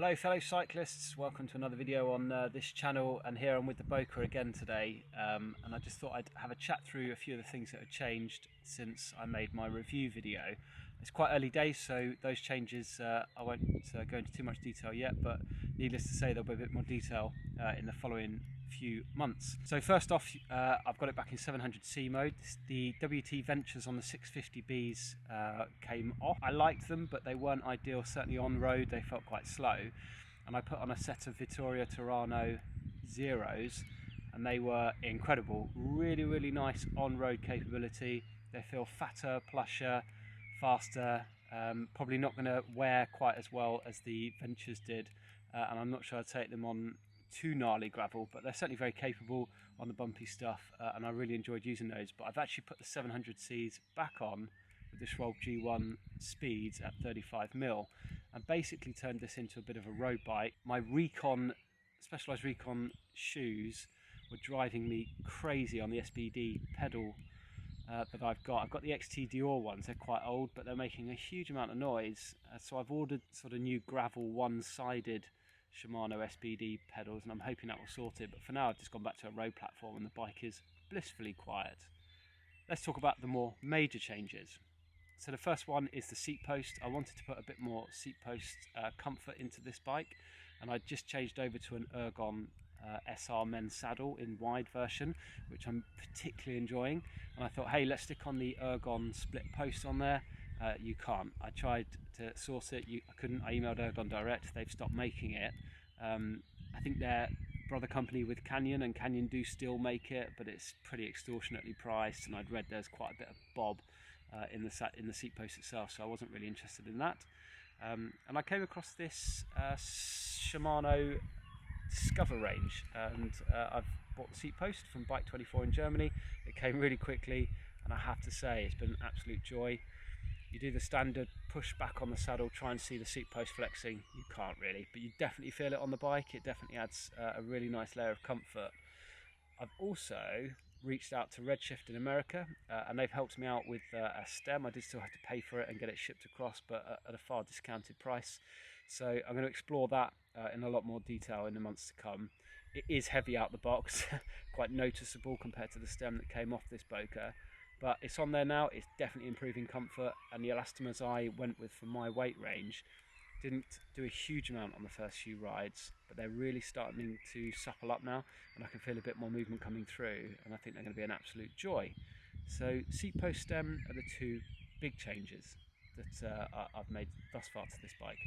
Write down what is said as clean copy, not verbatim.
Hello fellow cyclists, welcome to another video on this channel, and here I'm with the Bokeh again today, and I just thought I'd have a chat through a few of the things that have changed since I made my review video. It's quite early days, so those changes I won't go into too much detail yet, but needless to say there'll be a bit more detail in the following few months. So first off, I've got it back in 700C mode. The WT Ventures on the 650Bs came off. I liked them, but they weren't ideal, certainly on road they felt quite slow, and I put on a set of Vittorio Terrano Zeros and they were incredible. Really nice on-road capability. They feel fatter, plusher, faster, probably not going to wear quite as well as the Ventures did, and I'm not sure I'd take them on too gnarly gravel, but they're certainly very capable on the bumpy stuff, and I really enjoyed using those. But I've actually put the 700Cs back on with the Schwalbe G1 speeds at 35mm and basically turned this into a bit of a road bike. My Recon, Specialized Recon shoes were driving me crazy on the SBD pedal that I've got. I've got the XT Dior ones. They're quite old, but they're making a huge amount of noise, so I've ordered sort of new gravel one-sided Shimano SBD pedals, and I'm hoping that will sort it. But for now I've just gone back to a road platform and the bike is blissfully quiet. Let's talk about the more major changes. So the first one is the seat post. I wanted to put a bit more seat post comfort into this bike, and I just changed over to an Ergon SR men's saddle in wide version, which I'm particularly enjoying. And I thought, hey, let's stick on the Ergon split post on there. You can't. I tried to source it, I couldn't. I emailed Ergon direct, they've stopped making it. I think they're brother company with Canyon, and Canyon do still make it, but it's pretty extortionately priced, and I'd read there's quite a bit of bob in the seat post itself, so I wasn't really interested in that. And I came across this Shimano Discover range, and I've bought the seat post from Bike24 in Germany. It came really quickly, and I have to say it's been an absolute joy. You do the standard push back on the saddle, try and see the seat post flexing. You can't really, but you definitely feel it on the bike. It definitely adds a really nice layer of comfort. I've also reached out to Redshift in America, and they've helped me out with a stem. I did still have to pay for it and get it shipped across, but at a far discounted price. So I'm going to explore that in a lot more detail in the months to come. It is heavy out the box, quite noticeable compared to the stem that came off this Bokeh. But it's on there now. It's definitely improving comfort, and the elastomers I went with for my weight range didn't do a huge amount on the first few rides, but they're really starting to supple up now, and I can feel a bit more movement coming through, and I think they're going to be an absolute joy. So seat post stem are the two big changes that I've made thus far to this bike.